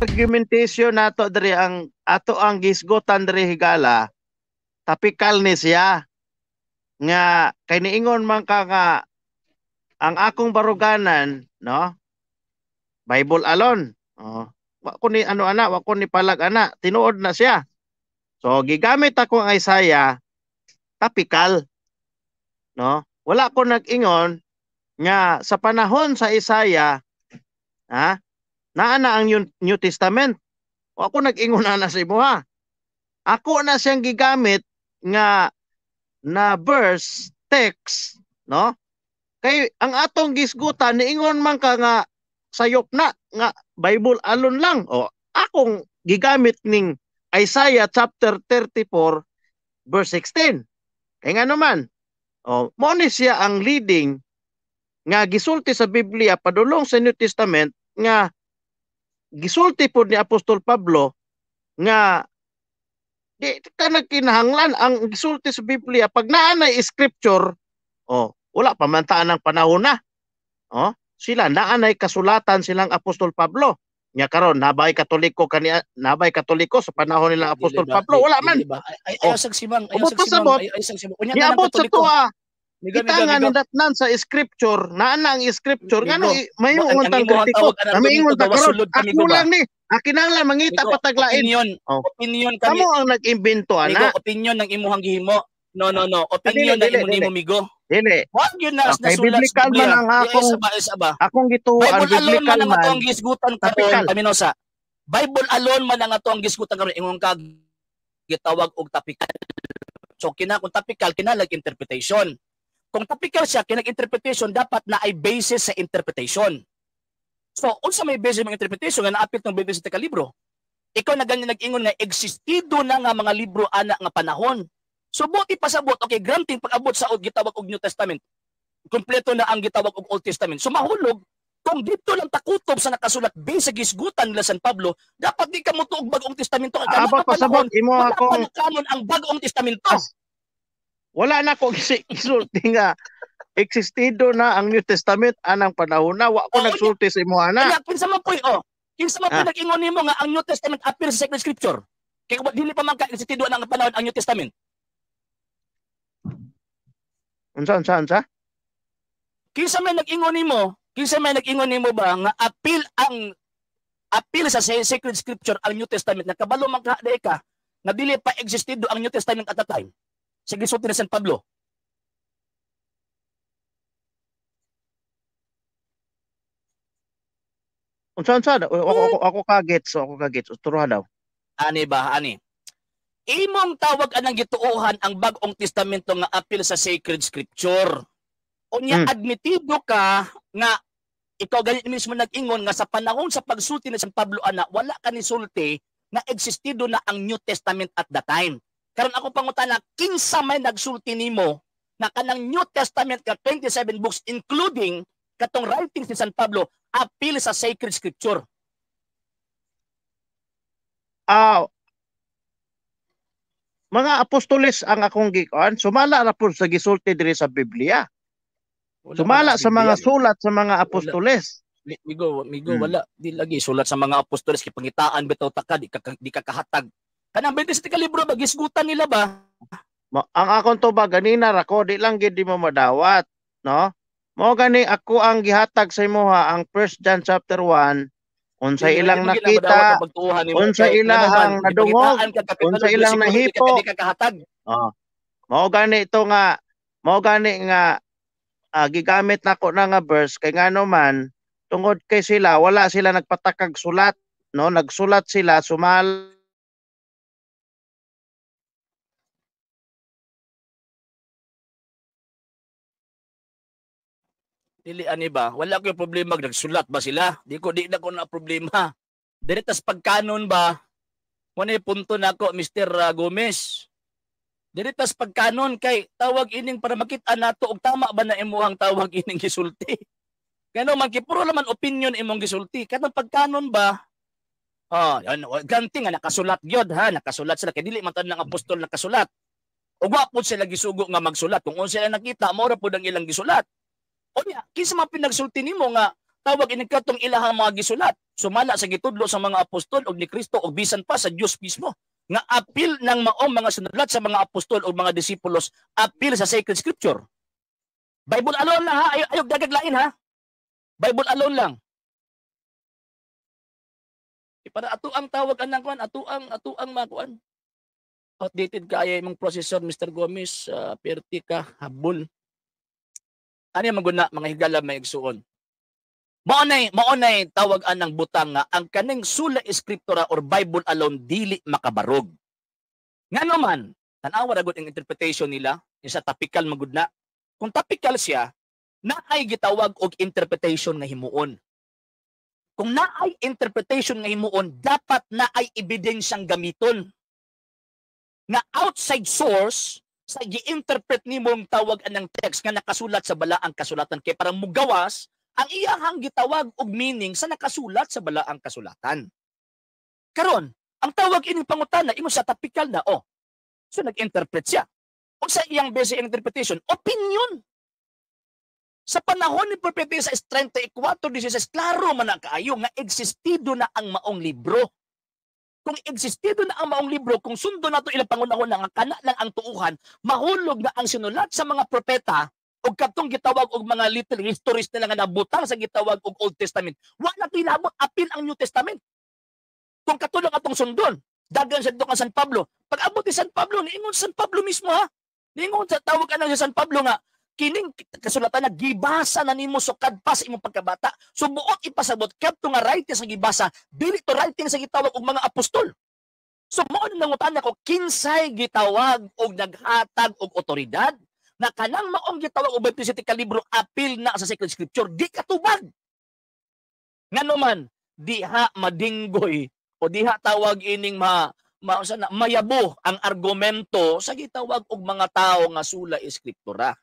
argumentation nato diri ang ato ang gisgutan diri higala tapikal ni siya nga kay niingon man ka nga ang akong baruganan no Bible alone wa ko ni ano ana wa ko ni palag ana tinuod na siya so gigamit ako ang Isaiah tapikal no wala ko nag-ingon nga sa panahon sa Isaiah naa na ang New Testament. O ako nag-ingon na sa imo ha. Ako na siyang gigamit nga na verse, text, no? Kay ang atong gisgutan niingon man ka nga sayop na nga Bible alone lang. O akong gigamit ning Isaiah chapter 34 verse 16. Kay nga naman, mo ni siya ang leading nga gisulti sa Biblia padulong sa New Testament nga gisulti po ni Apostol Pablo nga di ka nagkinahanglan ang gisulti sa Biblia pag naanay scripture wala pa man taan ng panahon na sila naanay kasulatan silang Apostol Pablo nya karon nabay katoliko sa panahon nilang Apostol Pablo wala man ay sagsimang niabot sa tuwa kita nga nadatnan sa scripture, naan ang scripture, nga may ungang kritiko, may ingon ta karon, ako lang ni, akinanglan mangita pataglain. Opinion kamo ang nag-imbento ana. Opinion ng imuhang gihimo. No. Opinion ng imo migo. Dili. Wag yun na nasulat sa Biblia. Akong gituan biblical man. Bible alone man ang atong gisgutan karon, Aminosa. Bible alone man ang atong gisgutan karon ingon ka gitawag og tapikal. So kung tapikal kinalag interpretation. Kung topical siya, kinag-interpretation, dapat na ay basis sa interpretation. So, unsa may basis ng interpretation nga naapil ng Biblia sa libro? Ikaw na ganyan nag-ingon nga, existido na nga mga libro ana nga panahon. So, buti pasabot, okay, granting pag-abot sa gitawag og New Testament, kompleto na ang gitawag og Old Testament. So, mahulog, kung dito lang takutob sa nakasulat based sa gisgutan nila San Pablo, dapat di ka mo tuog bagong testamento. Abot pasabot, imo ako kanon ang bagong testamento. Wala na ko isulti nga existido na ang New Testament anang panahon na wa ko nagsulti sa imo ana. Kaya kinsa man poy kinsa man poy nag-ingon nimo nga ang New Testament appear sa Sacred Scripture. Kay kung dili pa man ka existido na ang panahon ang New Testament. Unsa? Kinsa man nag-ingon nimo ba nga appeal sa Sacred Scripture ang New Testament nakabalo man ka na dili pa existido ang New Testament at that time. Sa gisulti ni San Pablo. Unsa ako kagets turuhan daw. Ani. Imong tawag anang gituohan ang bagong testamento nga apil sa Sacred Scripture. Unya admitido ka nga ikaw ganit mismo nag-ingon nga sa panahon sa pagsulti ni San Pablo ana wala ka ni sulti na existido na ang New Testament at that time. Karon ako pangutana, kinsa may nagsulti nimo na kanang New Testament ka 27 books including katong writings ni San Pablo apil sa Sacred Scripture? Mga apostoles ang akong gikuan, sumala ra pud sa gisulti diri sa Biblia. Sumala sa mga sulat sa mga apostoles. Migo, wala di lagi sulat sa mga apostoles kay pangitaan bitaw taka di ka kahatag. Kanang 27 ka libro ba gisgutan nila ba? Ang akong tuba ganina ra ko di lang gid di mo madawat, no? Mo gani ako ang gihatag sa imuha ang 1 John chapter 1 unsa ilang nakita, unsa ilang nadungog, unsa ilang nahipo. Mao gani nga gigamit nako na nga verse kay ngano man tungod kay sila wala sila nagpatakag sulat, no? Nagsulat sila sumal Dili ani ba? Wala ko yung problema nagsulat ba sila? Di na ko na problema. Diretas pagkanon ba? Muna punto na ako, Mr. Gomez. Diretas pagkanon kay tawag ining para makita nato og tama ba na imuhang tawag ining gisulti. Kano man kipuro naman opinion imong gisulti. Kanang pagkanon ba? Ganti nga nakasulat gyud ha, nakasulat sila kay dili man tan ng apostol nakasulat. Ug wa pud sila gisugo nga magsulat. Kung unsa sila nakita, mao ra pud ang ilang gisulat. O niya, kinsa man pinagsulti nimo nga tawag ining katong ilahang mga gisulat. sumala sa gitudlo sa mga apostol og ni Kristo og bisan pa sa Dios mismo nga apil ng maong mga sinulat sa mga apostol o mga disipulos, apil sa sacred scripture. Bible alone lang ha, ayog dagaglain ha. Bible alone lang. Para ato ang tawag anang kuan, ato ang makuan. Outdated kaya imong processor Mr. Gomez, perti ka habol. Ano yung maguna mga higala may igsuon? Maunay tawag anang butang nga ang kaning sula eskriptura or Bible alone dili makabarog. Nga naman, tanawa ra gud ang interpretation nila, sa topical magudna. Kung topical siya, naay gitawag og interpretation nga himuon. Kung naay interpretation nga himuon, dapat naay ebidensyang gamiton. Nga outside source sa gi-interpret nimong tawag anang text nga nakasulat sa balaang kasulatan kay para mugawas ang iyahang gitawag og meaning sa nakasulat sa balaang kasulatan. Karon, ang tawag ining pangutana imo sa topical na so nag-interpret siya. O sa iyang basic interpretation, opinion. Sa panahon ni Propeta Isaías 34:16, klaro man na kaayo nga existido na ang maong libro. Kung existido na ang maong libro, kung sundo na ito ilang pangunahon na nga kana lang ang tuuhan, mahulog na ang sinulat sa mga propeta o katong gitawag og mga little histories nila nga nabutang sa gitawag og Old Testament. Wala tinabot apil ang New Testament. Kung katulong atong sundon, dagan sa dito ka San Pablo. Pag abot ni San Pablo, niingon San Pablo mismo ha. Niingon sa tawag anang si San Pablo nga, kining kasulatan na gibasa na nimo sukad pa sa imong pagkabata. Subuot ipasabot kadto nga writing sa gibasa, dili to writing sa gitawag og mga apostol. So mao nang nangutan ko kinsay gitawag og naghatag og otoridad na kanang maong gitawag og 27 ka libro apil na sa sacred scripture, di katubag. Ngano man diha madinggoy o diha tawag ining mayabo ang argumento sa gitawag og mga tao nga sula eskriptura.